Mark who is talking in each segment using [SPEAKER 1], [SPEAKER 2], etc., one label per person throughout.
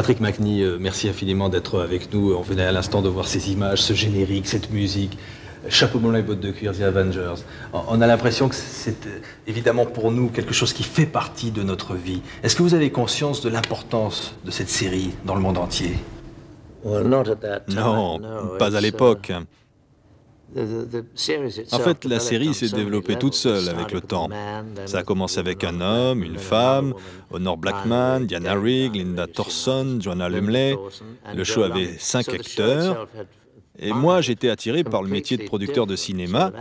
[SPEAKER 1] Patrick Macnee, merci infiniment d'être avec nous. On venait à l'instant de voir ces images, ce générique, cette musique. Chapeau melon et bottes de cuir, The Avengers. On a l'impression que c'est évidemment pour nous quelque chose qui fait partie de notre vie. Est-ce que vous avez conscience de l'importance de cette série dans le monde entier?
[SPEAKER 2] Non, pas à l'époque. En fait, la série s'est développée toute seule avec le temps. Ça a commencé avec un homme, une femme, Honor Blackman, Diana Rigg, Linda Thorson, Joanna Lumley. Le show avait 5 acteurs. Et moi, j'étais attiré par le métier de producteur de cinéma,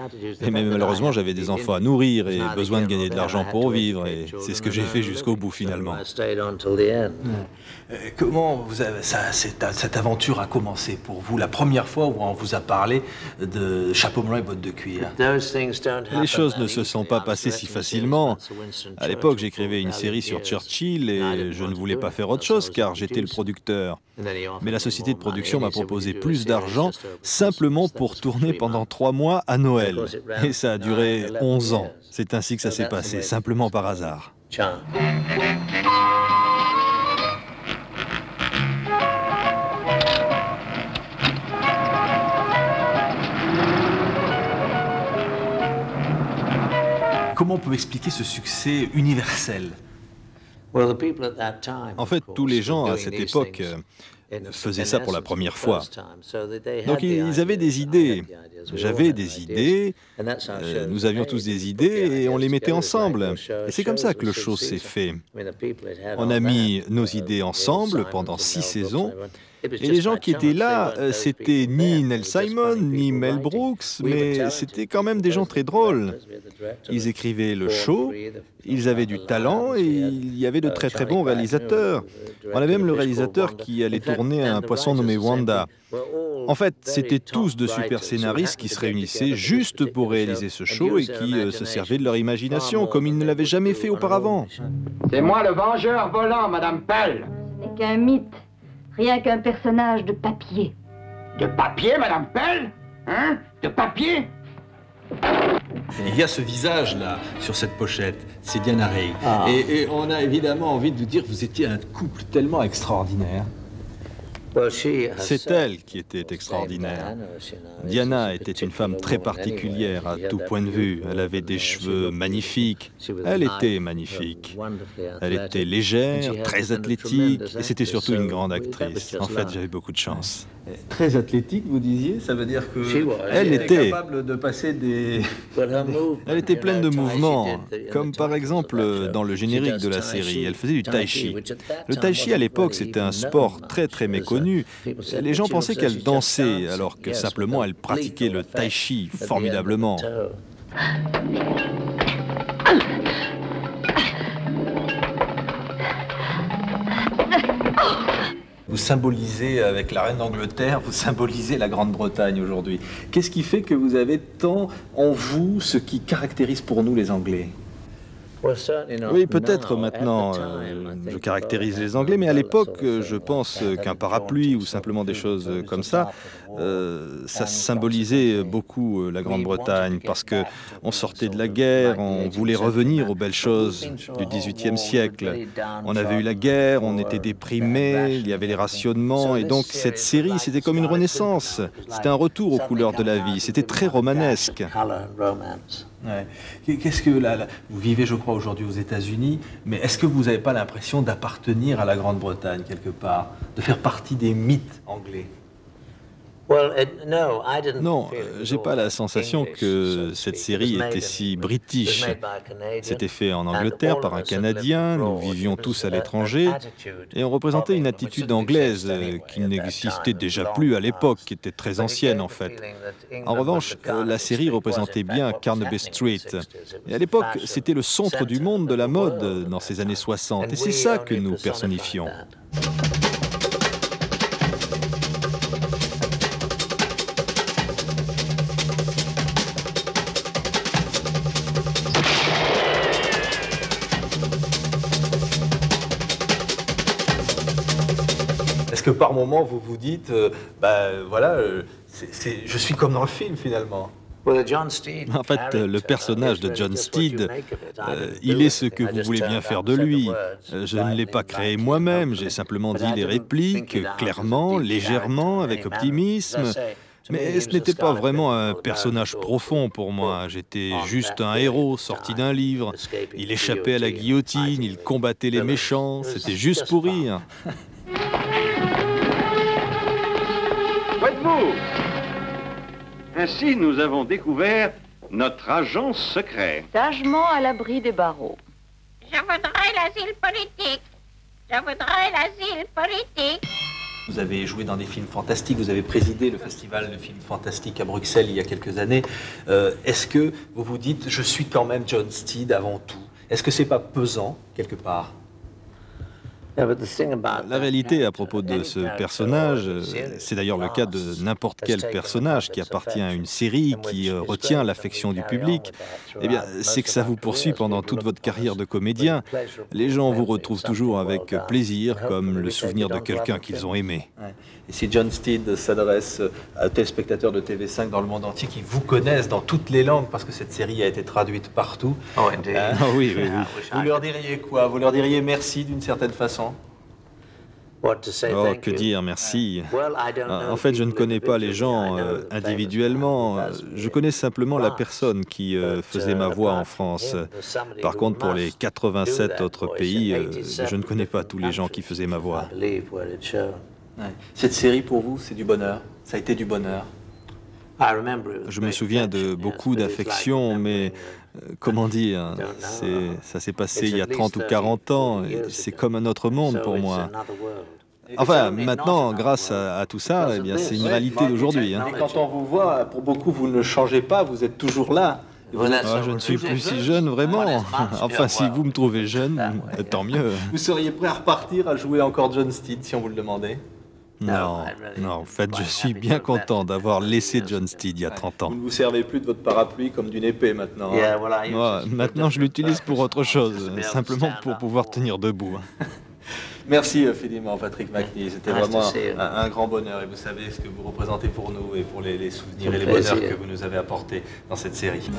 [SPEAKER 2] mais malheureusement, j'avais des enfants à nourrir et besoin de gagner de l'argent pour vivre, et c'est ce que j'ai fait jusqu'au bout, finalement.
[SPEAKER 1] Comment cette aventure a commencé pour vous, la première fois où on vous a parlé de Chapeau melon et bottes de cuir?
[SPEAKER 2] Les choses ne se sont pas passées si facilement. À l'époque, j'écrivais une série sur Churchill et je ne voulais pas faire autre chose car j'étais le producteur. Mais la société de production m'a proposé plus d'argent simplement pour tourner pendant 3 mois à Noël. Et ça a duré 11 ans. C'est ainsi que ça s'est passé, simplement par hasard.
[SPEAKER 1] Comment on peut expliquer ce succès universel?
[SPEAKER 2] En fait, tous les gens à cette époque faisaient ça pour la première fois. Donc ils avaient des idées. J'avais des idées, nous avions tous des idées et on les mettait ensemble. Et c'est comme ça que le show s'est fait. On a mis nos idées ensemble pendant 6 saisons. Et les gens qui étaient là, c'était ni Neil Simon, ni Mel Brooks, mais c'était quand même des gens très drôles. Ils écrivaient le show, ils avaient du talent et il y avait de très très bons réalisateurs. On avait même le réalisateur qui allait tourner un poisson nommé Wanda. En fait, c'était tous de super scénaristes qui se réunissaient juste pour réaliser ce show et qui se servaient de leur imagination comme ils ne l'avaient jamais fait auparavant.
[SPEAKER 3] C'est moi le vengeur volant, Madame Pell.
[SPEAKER 4] Ce n'est qu'un mythe. Rien qu'un personnage de papier.
[SPEAKER 3] De papier, Madame Pell? Hein? De papier?
[SPEAKER 1] Il y a ce visage-là, sur cette pochette, c'est Diana Rigg. Et on a évidemment envie de vous dire que vous étiez un couple tellement extraordinaire.
[SPEAKER 2] C'est elle qui était extraordinaire. Diana était une femme très particulière à tout point de vue. Elle avait des cheveux magnifiques. Elle était magnifique. Elle était légère, très athlétique, et c'était surtout une grande actrice. En fait, j'avais beaucoup de chance.
[SPEAKER 1] Très athlétique, vous disiez? Ça veut dire que
[SPEAKER 2] elle était
[SPEAKER 1] capable de passer des...
[SPEAKER 2] Elle était pleine de mouvements, comme par exemple dans le générique de la série. Elle faisait du tai chi. Le tai chi, à l'époque, c'était un sport très très méconnu. Les gens pensaient qu'elle dansait, alors que simplement elle pratiquait le tai chi formidablement.
[SPEAKER 1] Vous symbolisez, avec la reine d'Angleterre, vous symbolisez la Grande-Bretagne aujourd'hui. Qu'est-ce qui fait que vous avez tant en vous ce qui caractérise pour nous les Anglais?
[SPEAKER 2] Oui, peut-être maintenant, je caractérise les Anglais, mais à l'époque, je pense qu'un parapluie ou simplement des choses comme ça symbolisait beaucoup la Grande-Bretagne, parce qu'on sortait de la guerre, on voulait revenir aux belles choses du XVIIIe siècle. On avait eu la guerre, on était déprimés, il y avait les rationnements, et donc cette série, c'était comme une renaissance. C'était un retour aux couleurs de la vie, c'était très romanesque.
[SPEAKER 1] Ouais. Qu'est-ce que vous vivez, je crois, aujourd'hui aux États-Unis, mais est-ce que vous n'avez pas l'impression d'appartenir à la Grande-Bretagne quelque part, de faire partie des mythes anglais?
[SPEAKER 2] Non, j'ai pas la sensation que cette série était si british. C'était fait en Angleterre par un Canadien, nous vivions tous à l'étranger, et on représentait une attitude anglaise qui n'existait déjà plus à l'époque, qui était très ancienne en fait. En revanche, la série représentait bien Carnaby Street. Et à l'époque, c'était le centre du monde de la mode dans ces années 60, et c'est ça que nous personnifions.
[SPEAKER 1] Est-ce que par moment vous vous dites, voilà, je suis comme dans le film finalement?
[SPEAKER 2] En fait, le personnage de John Steed, il est ce que vous voulez bien faire de lui. Je ne l'ai pas créé moi-même, j'ai simplement dit les répliques, clairement, légèrement, avec optimisme. Mais ce n'était pas vraiment un personnage profond pour moi. J'étais juste un héros sorti d'un livre. Il échappait à la guillotine, il combattait les méchants, c'était juste pour rire.
[SPEAKER 5] Faites-vous! Ainsi, nous avons découvert notre agent secret.
[SPEAKER 4] Sagement à l'abri des barreaux.
[SPEAKER 6] Je voudrais l'asile politique. Je voudrais l'asile politique.
[SPEAKER 1] Vous avez joué dans des films fantastiques, vous avez présidé le festival de films fantastiques à Bruxelles il y a quelques années. Est-ce que vous vous dites, je suis quand même John Steed avant tout? Est-ce que c'est pas pesant, quelque part?
[SPEAKER 2] La réalité à propos de ce personnage, c'est d'ailleurs le cas de n'importe quel personnage qui appartient à une série, qui retient l'affection du public, eh bien, c'est que ça vous poursuit pendant toute votre carriire de comédien. Les gens vous retrouvent toujours avec plaisir, comme le souvenir de quelqu'un qu'ils ont aimé.
[SPEAKER 1] Et si John Steed s'adresse à téléspectateurs de TV5 dans le monde entier qui vous connaissent dans toutes les langues, parce que cette série a été traduite partout,
[SPEAKER 2] Oui.
[SPEAKER 1] vous leur diriez quoi? Vous leur diriez merci d'une certaine façon?
[SPEAKER 2] Oh, que dire, merci. En fait, je ne connais pas les gens individuellement. Je connais simplement la personne qui faisait ma voix en France. Par contre, pour les 87 autres pays, je ne connais pas tous les gens qui faisaient ma voix.
[SPEAKER 1] Cette série, pour vous, c'est du bonheur? Ça a été du bonheur?
[SPEAKER 2] Je me souviens de beaucoup d'affection, mais comment dire, ça s'est passé il y a 30 ou 40 ans, et c'est comme un autre monde pour moi. Enfin, maintenant, grâce à tout ça, eh bien, c'est une réalité d'aujourd'hui.
[SPEAKER 1] Et quand on vous voit, pour beaucoup, vous ne changez pas, vous êtes toujours là.
[SPEAKER 2] Je ne suis plus si jeune, vraiment. Enfin, si vous me trouvez jeune, tant mieux.
[SPEAKER 1] Vous seriez prêt à repartir, à jouer encore John Steed, si on vous le demandait?
[SPEAKER 2] Non, en fait, je suis bien content d'avoir laissé John Steed il y a 30 ans.
[SPEAKER 1] Vous ne vous servez plus de votre parapluie comme d'une épée maintenant.
[SPEAKER 2] Moi, maintenant, je l'utilise pour autre chose, simplement pour pouvoir tenir debout.
[SPEAKER 1] Merci infiniment, Patrick Macnee. C'était vraiment un grand bonheur. Et vous savez ce que vous représentez pour nous et pour les souvenirs et les bonheurs que vous nous avez apportés dans cette série.